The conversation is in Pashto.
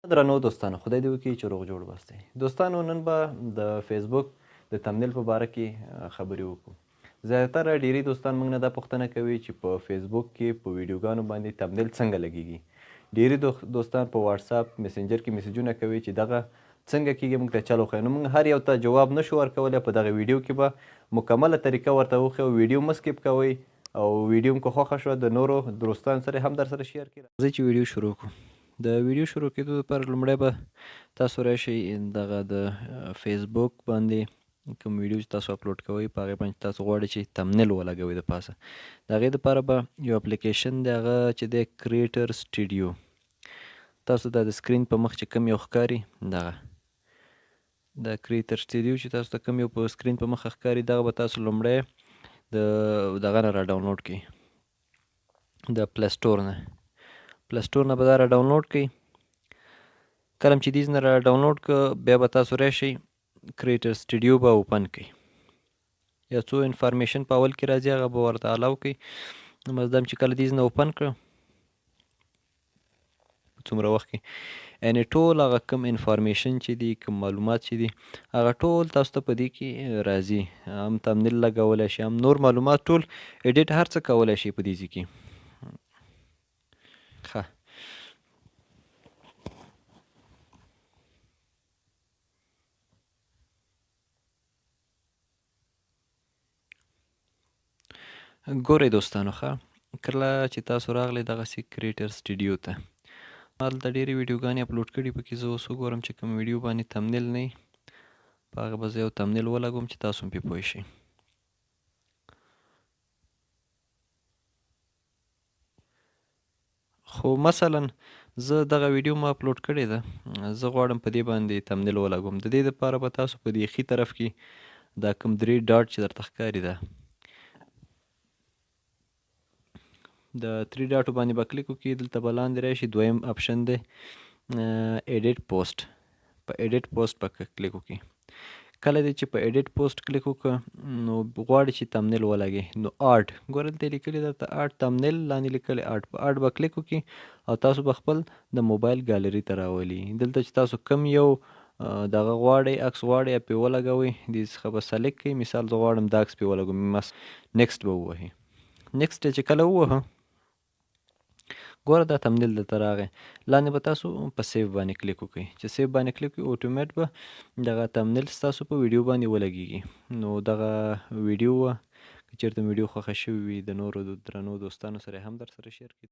درنو دوستانو خدای دې وکړي چې روغ جوړ باسئ. دوستانو نن به د فیسبوک د تمنیل په باره کې خبرې وکړو. زیاتره ډیری دوستان موږ نه دا پوښتنه کوي چې په فیسبوک کې په ویډیوګانو باندې تمنیل څنګه لګیږي. ډیری دوستان په واتساپ میسنجر کې میسجونه کوي چې دغه څنګه کیږي، موږ ته چل وښیه. نو موږ هر یو ته جواب نشو ورکولی. په دغه ویډیو کې به مکمله طریقه ورته وښیو. ویډیو مه سکیپ کوئ او ویډیو هم که خوښه شوه د نورو دوستانو سره هم در سره شیر کړئ. راځئ چې ویډیو شروع کړو. د ویډیو شروع کېدو لپاره لومړی به تاسو راشئ دغه د فیسبوک باندې کوم ویډیو چې تاسو اپلوډ کوئ په هغې باندې تاسو غواړئ چې تمنیل ولګوئ د پاسه. د هغې دپاره به یو اپلیکیشن دی، هغه چې دی کریټر سټوډیو. تاسو دا د سکرین په مخ چې کوم یو ښکاري دغه د کریټر سټوډیو چې تاسو ته کوم یو په سکرین په مخ ښکاري دغه به تاسو لومړی د دغه نه را ډاونلوډ کړئ، د پلی سټور نه. پلی سټور نه به دا را ډاونلوډ کړئ. کله چې دیز نه را ډاونلوډ کړه بیا به تاسو راشئ کریټر سټوډیو به اوپن کړئ. یا څو انفارمیشن په اول کې راځي هغه به ورته الاو کړئ. مزدم چې کله دیز نه اوپن کړه په څومره وخت کې یعنې ټول هغه کوم انفارمیشن چې دي، کوم معلومات چې دي، هغه ټول تاسو ته په دې کې راځي. هم تمنیل لګولی شي، هم نور معلومات ټول ایډیټ هر څه کولی شي په دې ځای کې. ښه ګورئ دوستانو، ښه کله چې تاسو راغلی دغسې کریټر سټوډیو ته، ما دلته ډېرې ویډیوګانې اپلوډ کړي. پکې زه اوس وګورم چې کوم ویډیو باندې تمنیل نه وي په هغه به زه یو تمنیل ولګوم چې تاسو هم پرې پوه شئ. خو مثلا زه دغه ویډیو ما اپلوډ کړې ده، زه غواړم په دې باندې تمنیل ولګوم. د دې دپاره به تاسو په دې ښي طرف کې دا کوم 3 ډاټ چې درته ښکاري ده، د 3 ډاټو باندې به کلیک وکړئ. دلته به لاندې راشي دویم اپشن دی ایډیټ پوسټ. په ایډیټ پوسټ به کلیک وکړئ. کله دې چې په ایډیټ پوسټ کلیک وکړه نو غواړي چې تمنیل ولګئ. نو آرټ ګوره دلته یې لیکلي درته آرټ تمنیل، لاندې لیکلی آرټ. په آرټ به کلیک وکړئ او تاسو به خپل د موبایل ګالري ته راولي. دلته چې تاسو کوم یو دغه غواړئ عکس غواړئ پرې ولګوئ، دې څخه به سلیکټ کړئ. مثال زه غواړم دا عکس پرې ولګوم، نیکسټ به ووهئ. نیکسټ چې کله ووهه ګوره دا تمنیل دلته راغی. لاندې به تاسو په سیو باندې کلیک وکړئ. چې سیو باندې کلیک وکړئ اتومات به دغه تمنیل ستاسو په ویډیو باندې ولګیږي. نو دغه ویډیو وه، که چېرته مې ویډیو خوښه شوې وي د نورو درنو دوستانو سره هم در سره شیر کړئ.